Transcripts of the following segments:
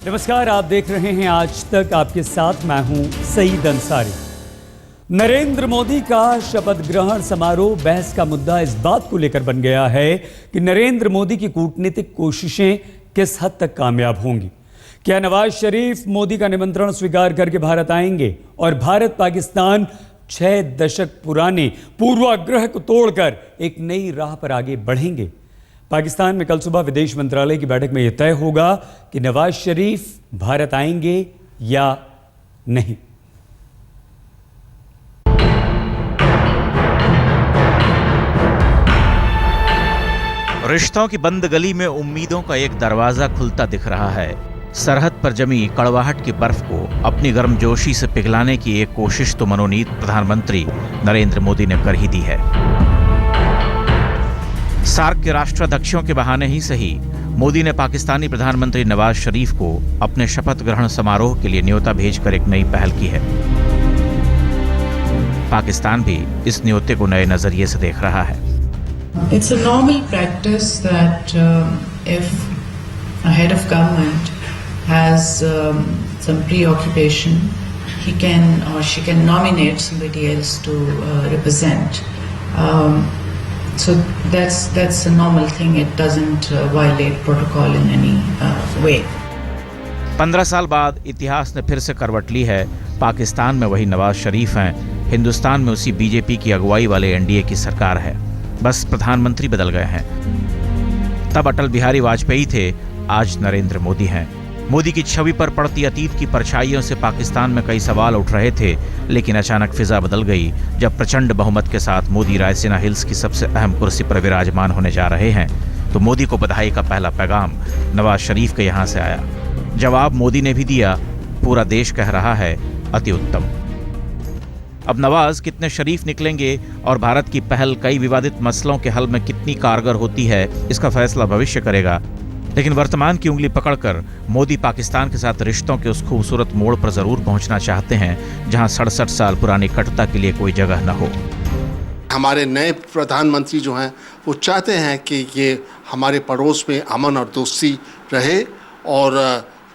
नमस्कार, आप देख रहे हैं आज तक। आपके साथ मैं हूं सईद अंसारी। नरेंद्र मोदी का शपथ ग्रहण समारोह बहस का मुद्दा इस बात को लेकर बन गया है कि नरेंद्र मोदी की कूटनीतिक कोशिशें किस हद तक कामयाब होंगी। क्या नवाज शरीफ मोदी का निमंत्रण स्वीकार करके भारत आएंगे और भारत पाकिस्तान 6 दशक पुराने पूर्वाग्रह को तोड़कर एक नई राह पर आगे बढ़ेंगे? पाकिस्तान में कल सुबह विदेश मंत्रालय की बैठक में यह तय होगा कि नवाज शरीफ भारत आएंगे या नहीं। रिश्तों की बंद गली में उम्मीदों का एक दरवाजा खुलता दिख रहा है। सरहद पर जमी कड़वाहट की बर्फ को अपनी गर्मजोशी से पिघलाने की एक कोशिश तो मनोनीत प्रधानमंत्री नरेंद्र मोदी ने कर ही दी है। सार्क के राष्ट्राध्यक्षों के बहाने ही सही, मोदी ने पाकिस्तानी प्रधानमंत्री नवाज शरीफ को अपने शपथ ग्रहण समारोह के लिए न्योता भेजकर एक नई पहल की है। पाकिस्तान भी इस न्योते को नए नजरिए से देख रहा है। It's a normal practice that if a head of government has some preoccupation, he can or she can nominate somebody else to represent. So that's a normal thing. It doesn't violate protocol in any way. 15 साल बाद इतिहास ने फिर से करवट ली है। पाकिस्तान में वही नवाज शरीफ हैं, हिंदुस्तान में उसी बीजेपी की अगुवाई वाले एनडीए की सरकार है। बस प्रधानमंत्री बदल गए हैं। तब अटल बिहारी वाजपेयी थे, आज नरेंद्र मोदी हैं। मोदी की छवि पर पड़ती अतीत की परछाइयों से पाकिस्तान में कई सवाल उठ रहे थे, लेकिन अचानक फिजा बदल गई जब प्रचंड बहुमत के साथ मोदी रायसीना हिल्स की सबसे अहम कुर्सी पर विराजमान होने जा रहे हैं। तो मोदी को बधाई का पहला पैगाम नवाज शरीफ के यहाँ से आया। जवाब मोदी ने भी दिया, पूरा देश कह रहा है अति उत्तम। अब नवाज कितने शरीफ निकलेंगे और भारत की पहल कई विवादित मसलों के हल में कितनी कारगर होती है, इसका फैसला भविष्य करेगा। लेकिन वर्तमान की उंगली पकड़कर मोदी पाकिस्तान के साथ रिश्तों के उस खूबसूरत मोड़ पर जरूर पहुंचना चाहते हैं जहां 67 साल पुरानी कटुता के लिए कोई जगह न हो। हमारे नए प्रधानमंत्री जो हैं वो चाहते हैं कि ये हमारे पड़ोस में अमन और दोस्ती रहे और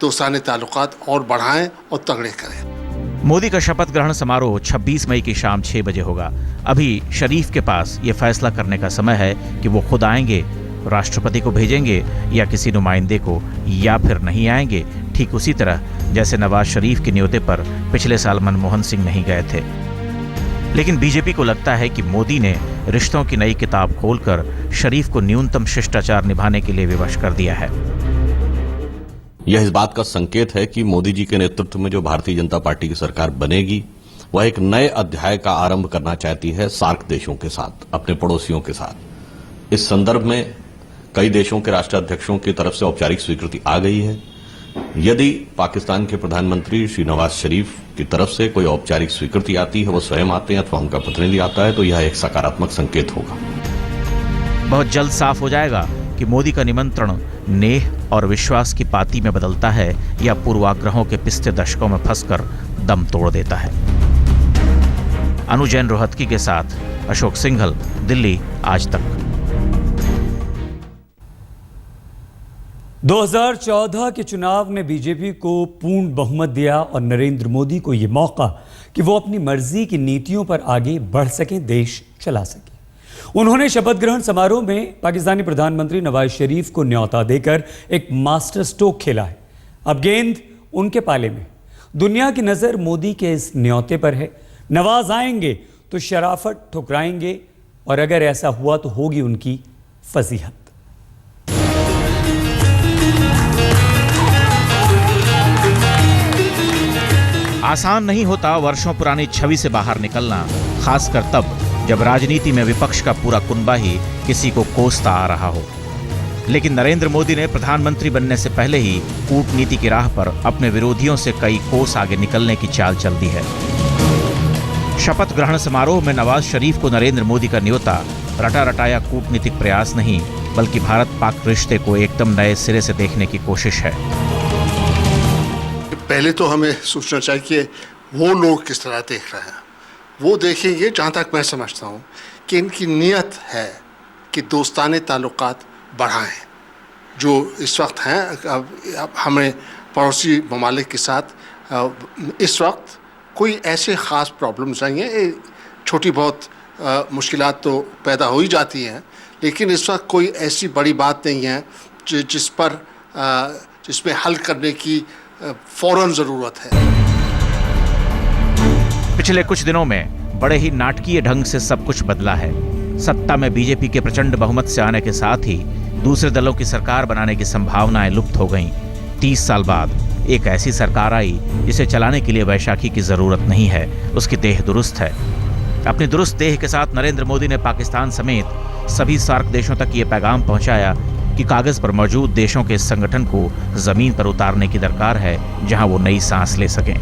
दोस्ताने ताल्लुकात और बढ़ाएं और तगड़े करें। मोदी का शपथ ग्रहण समारोह 26 मई की शाम 6 बजे होगा। अभी शरीफ के पास ये फैसला करने का समय है कि वो खुद आएंगे, राष्ट्रपति को भेजेंगे या किसी नुमाइंदे को, या फिर नहीं आएंगे, ठीक उसी तरह जैसे नवाज शरीफ के न्योते पर पिछले साल मनमोहन सिंह नहीं गए थे। लेकिन बीजेपी को लगता है कि मोदी ने रिश्तों की नई किताब खोलकर शरीफ को न्यूनतम शिष्टाचार निभाने के लिए विवश कर दिया है। यह इस बात का संकेत है कि मोदी जी के नेतृत्व में जो भारतीय जनता पार्टी की सरकार बनेगी वह एक नए अध्याय का आरंभ करना चाहती है सार्क देशों के साथ, अपने पड़ोसियों के साथ। इस संदर्भ में कई देशों के राष्ट्राध्यक्षों की तरफ से औपचारिक स्वीकृति आ गई है। यदि पाकिस्तान के प्रधानमंत्री श्री नवाज शरीफ की तरफ से कोई औपचारिक स्वीकृति आती है, वो स्वयं आते हैं अथवा उनका प्रतिनिधि आता है, तो यह एक सकारात्मक संकेत होगा। बहुत जल्द साफ हो जाएगा कि मोदी का निमंत्रण नेह और विश्वास की पाती में बदलता है या पूर्वाग्रहों के पिछले दशकों में फंसकर दम तोड़ देता है। अनु जैन रोहतगी के साथ अशोक सिंघल, दिल्ली, आज तक। 2014 के चुनाव ने बीजेपी को पूर्ण बहुमत दिया और नरेंद्र मोदी को यह मौका कि वो अपनी मर्जी की नीतियों पर आगे बढ़ सकें, देश चला सकें। उन्होंने शपथ ग्रहण समारोह में पाकिस्तानी प्रधानमंत्री नवाज शरीफ को न्योता देकर एक मास्टर स्ट्रोक खेला है। अब गेंद उनके पाले में। दुनिया की नजर मोदी के इस न्योते पर है। नवाज आएंगे तो शराफत ठुकराएंगे और अगर ऐसा हुआ तो होगी उनकी फजीहत। आसान नहीं होता वर्षों पुरानी छवि से बाहर निकलना, खासकर तब जब राजनीति में विपक्ष का पूरा कुनबा ही किसी को कोसता आ रहा हो। लेकिन नरेंद्र मोदी ने प्रधानमंत्री बनने से पहले ही कूटनीति की राह पर अपने विरोधियों से कई कोस आगे निकलने की चाल चल दी है। शपथ ग्रहण समारोह में नवाज शरीफ को नरेंद्र मोदी का न्योता रटा रटाया कूटनीतिक प्रयास नहीं, बल्कि भारत पाक रिश्ते को एकदम नए सिरे से देखने की कोशिश है। पहले तो हमें सोचना चाहिए कि वो लोग किस तरह देख रहे हैं। वो देखेंगे, जहाँ तक मैं समझता हूँ, कि इनकी नीयत है कि दोस्ताने ताल्लुकात बढ़ाएं। जो इस वक्त हैं, अब हमें पड़ोसी ममालिक के साथ इस वक्त कोई ऐसे ख़ास प्रॉब्लम्स नहीं हैं। छोटी बहुत मुश्किलात तो पैदा हो ही जाती हैं, लेकिन इस वक्त कोई ऐसी बड़ी बात नहीं है जिसमें हल करने की फ़ौरन ज़रूरत है। पिछले कुछ दिनों में बड़े ही नाटकीय ढंग से सब कुछ बदला है। सत्ता में बीजेपी के प्रचंड बहुमत से आने के साथ ही दूसरे दलों की सरकार बनाने की संभावनाएं लुप्त हो गईं। 30 साल बाद एक ऐसी सरकार आई जिसे चलाने के लिए वैशाखी की जरूरत नहीं है, उसकी देह दुरुस्त है। अपनी दुरुस्त देह के साथ नरेंद्र मोदी ने पाकिस्तान समेत सभी सार्क देशों तक ये पैगाम पहुंचाया कि कागज पर मौजूद देशों के इस संगठन को जमीन पर उतारने की दरकार है, जहां वो नई सांस ले सकें।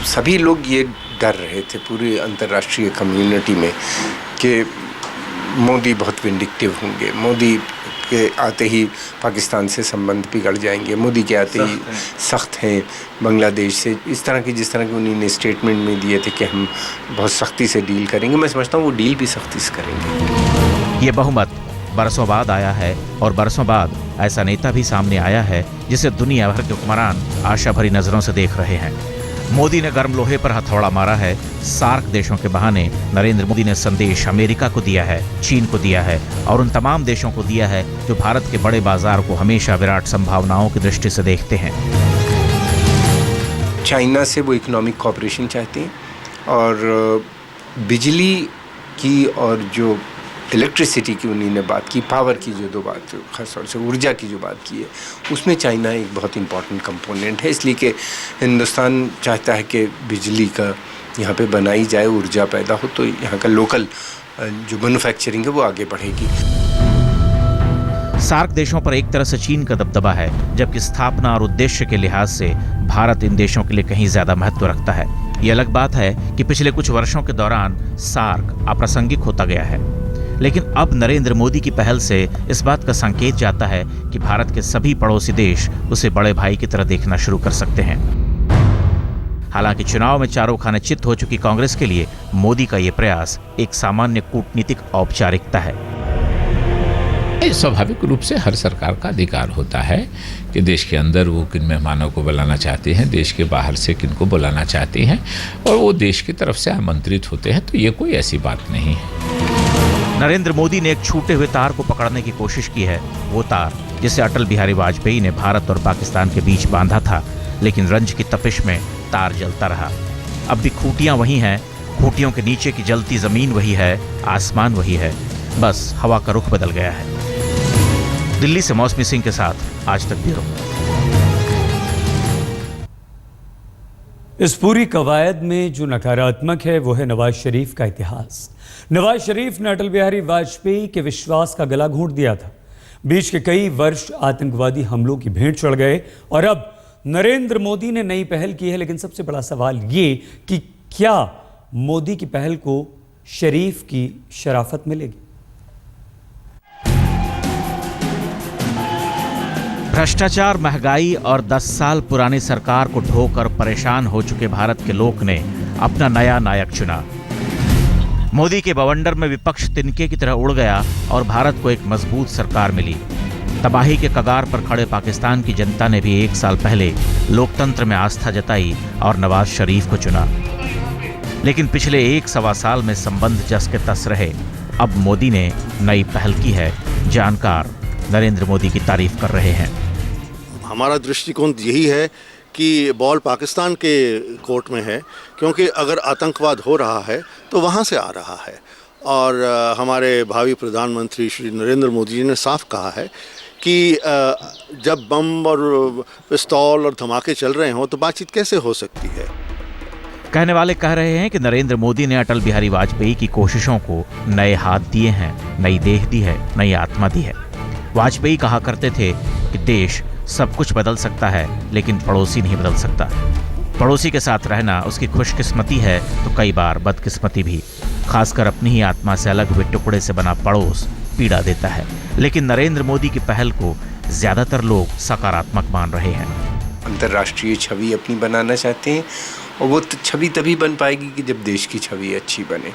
सभी लोग ये डर रहे थे पूरी अंतर्राष्ट्रीय कम्युनिटी में कि मोदी बहुत विंडिक्टिव होंगे, मोदी के आते ही पाकिस्तान से संबंध बिगड़ जाएंगे, मोदी के आते ही सख्त हैं बांग्लादेश से, इस तरह की जिस तरह के उन्होंने स्टेटमेंट में दिए थे कि हम बहुत सख्ती से डील करेंगे। मैं समझता हूँ वो डील भी सख्ती से करेंगे। ये बहुमत बरसों बाद आया है और बरसों बाद ऐसा नेता भी सामने आया है जिसे दुनिया भर के हुक्मरान आशा भरी नजरों से देख रहे हैं। मोदी ने गर्म लोहे पर हथौड़ा मारा है। सार्क देशों के बहाने नरेंद्र मोदी ने संदेश अमेरिका को दिया है, चीन को दिया है और उन तमाम देशों को दिया है जो भारत के बड़े बाजार को हमेशा विराट संभावनाओं की दृष्टि से देखते हैं। चाइना से वो इकोनॉमिक कॉपरेशन चाहते हैं और बिजली की और जो इलेक्ट्रिसिटी की उन्होंने बात की, पावर की जो दो बात, खास तौर से ऊर्जा की जो बात की है, उसमें चाइना एक बहुत इंपॉर्टेंट कंपोनेंट है। इसलिए कि हिंदुस्तान चाहता है कि बिजली का यहाँ पे बनाई जाए, ऊर्जा पैदा हो, तो यहाँ का लोकल जो मैन्युफैक्चरिंग है वो आगे बढ़ेगी। सार्क देशों पर एक तरह से चीन का दबदबा है, जबकि स्थापना और उद्देश्य के लिहाज से भारत इन देशों के लिए कहीं ज्यादा महत्व रखता है। ये अलग बात है कि पिछले कुछ वर्षों के दौरान सार्क अप्रासंगिक होता गया है, लेकिन अब नरेंद्र मोदी की पहल से इस बात का संकेत जाता है कि भारत के सभी पड़ोसी देश उसे बड़े भाई की तरह देखना शुरू कर सकते हैं। हालांकि चुनाव में चारों खाने चित्त हो चुकी कांग्रेस के लिए मोदी का यह प्रयास एक सामान्य कूटनीतिक औपचारिकता है। स्वाभाविक रूप से हर सरकार का अधिकार होता है कि देश के अंदर वो किन मेहमानों को बुलाना चाहते हैं, देश के बाहर से किन को बुलाना चाहते हैं, और वो देश की तरफ से आमंत्रित होते हैं, तो ये कोई ऐसी बात नहीं है। नरेंद्र मोदी ने एक छूटे हुए तार को पकड़ने की कोशिश की है, वो तार जिसे अटल बिहारी वाजपेयी ने भारत और पाकिस्तान के बीच बांधा था, लेकिन रंज की तपिश में तार जलता रहा। अब भी खूंटियां वही हैं, खूंटियों के नीचे की जलती जमीन वही है, आसमान वही है, बस हवा का रुख बदल गया है। दिल्ली से मौसमी सिंह के साथ आज तक ब्यूरो। इस पूरी कवायद में जो नकारात्मक है वो है नवाज शरीफ का इतिहास। नवाज शरीफ ने अटल बिहारी वाजपेयी के विश्वास का गला घोंट दिया था। बीच के कई वर्ष आतंकवादी हमलों की भेंट चढ़ गए और अब नरेंद्र मोदी ने नई पहल की है, लेकिन सबसे बड़ा सवाल ये कि क्या मोदी की पहल को शरीफ की शराफत मिलेगी? भ्रष्टाचार, महंगाई और 10 साल पुरानी सरकार को ढोकर परेशान हो चुके भारत के लोक ने अपना नया नायक चुना। मोदी के बवंडर में विपक्ष तिनके की तरह उड़ गया और भारत को एक मजबूत सरकार मिली। तबाही के कगार पर खड़े पाकिस्तान की जनता ने भी 1 साल पहले लोकतंत्र में आस्था जताई और नवाज शरीफ को चुना। लेकिन पिछले 1-1.25 साल में संबंध जस के तस रहे। अब मोदी ने नई पहल की है। जानकार नरेंद्र मोदी की तारीफ कर रहे हैं। हमारा दृष्टिकोण यही है कि बॉल पाकिस्तान के कोर्ट में है, क्योंकि अगर आतंकवाद हो रहा है तो वहाँ से आ रहा है। और हमारे भावी प्रधानमंत्री श्री नरेंद्र मोदी जी ने साफ कहा है कि जब बम और पिस्तौल और धमाके चल रहे हों तो बातचीत कैसे हो सकती है। कहने वाले कह रहे हैं कि नरेंद्र मोदी ने अटल बिहारी वाजपेयी की कोशिशों को नए हाथ दिए हैं, नई देह दी है, नई आत्मा दी है। वाजपेयी कहा करते थे कि देश सब कुछ बदल सकता है, लेकिन पड़ोसी नहीं बदल सकता। पड़ोसी के साथ रहना उसकी खुशकिस्मती है तो कई बार बदकिस्मती भी। खासकर अपनी ही आत्मा से अलग हुए टुकड़े से बना पड़ोस पीड़ा देता है। लेकिन नरेंद्र मोदी की पहल को ज्यादातर लोग सकारात्मक मान रहे हैं। अंतर्राष्ट्रीय छवि अपनी बनाना चाहते हैं और वो छवि तभी बन पाएगी कि जब देश की छवि अच्छी बने,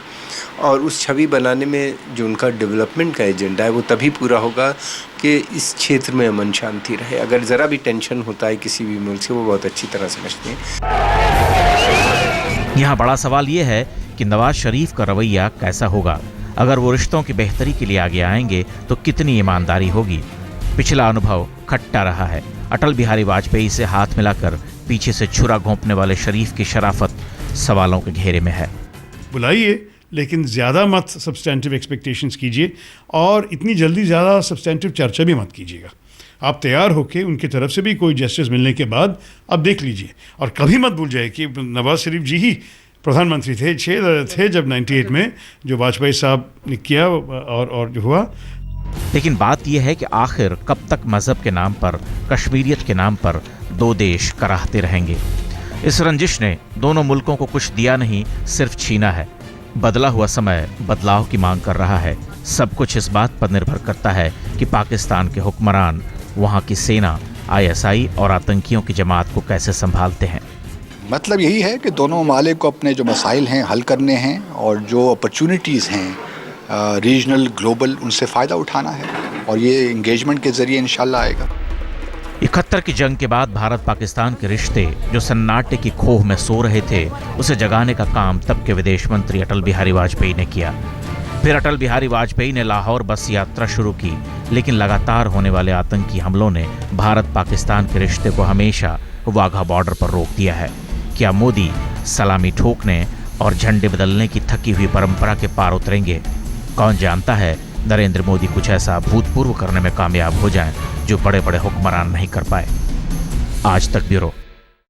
और उस छवि बनाने में जो उनका डेवलपमेंट का एजेंडा है वो तभी पूरा होगा कि इस क्षेत्र में अमन शांति रहे। अगर ज़रा भी टेंशन होता है किसी भी मुल्क से, वो बहुत अच्छी तरह समझते हैं। यहाँ बड़ा सवाल ये है कि नवाज शरीफ का रवैया कैसा होगा। अगर वो रिश्तों की बेहतरी के लिए आगे आएंगे तो कितनी ईमानदारी होगी। पिछला अनुभव खट्टा रहा है। अटल बिहारी वाजपेयी से हाथ मिलाकर पीछे से छुरा घोंपने वाले शरीफ की शराफत सवालों के घेरे में है। बुलाइए, लेकिन ज़्यादा मत सब्सटेंटिव एक्सपेक्टेशंस कीजिए और इतनी जल्दी ज़्यादा सब्सटेंटिव चर्चा भी मत कीजिएगा। आप तैयार होकर उनकी तरफ से भी कोई जस्टिस मिलने के बाद आप देख लीजिए। और कभी मत भूल जाए कि नवाज शरीफ जी ही प्रधानमंत्री थे जब 98 में जो वाजपेयी साहब ने किया और जो हुआ। लेकिन बात यह है कि आखिर कब तक मजहब के नाम पर, कश्मीरियत के नाम पर दो देश कराहते रहेंगे। इस रंजिश ने दोनों मुल्कों को कुछ दिया नहीं, सिर्फ छीना है। बदला हुआ समय बदलाव की मांग कर रहा है। सब कुछ इस बात पर निर्भर करता है कि पाकिस्तान के हुक्मरान, वहाँ की सेना, ISI और आतंकियों की जमात को कैसे संभालते हैं। मतलब यही है कि दोनों ममालिक को अपने जो मसाइल हैं हल करने हैं और जो अपॉर्चुनिटीज़ हैं रीजनल ग्लोबल, उनसे फ़ायदा उठाना है और ये इंगेजमेंट के ज़रिए इंशाल्लाह आएगा। 71 की जंग के बाद भारत पाकिस्तान के रिश्ते जो सन्नाटे की खोह में सो रहे थे, उसे जगाने का काम तब के विदेश मंत्री अटल बिहारी वाजपेयी ने किया। फिर अटल बिहारी वाजपेयी ने लाहौर बस यात्रा शुरू की, लेकिन लगातार होने वाले आतंकी हमलों ने भारत पाकिस्तान के रिश्ते को हमेशा वाघा बॉर्डर पर रोक दिया है। क्या मोदी सलामी ठोकने और झंडे बदलने की थकी हुई परंपरा के पार उतरेंगे? कौन जानता है नरेंद्र मोदी कुछ ऐसा भूतपूर्व करने में कामयाब हो जाएं जो बड़े बड़े हुक्मरान नहीं कर पाए। आज तक ब्यूरो।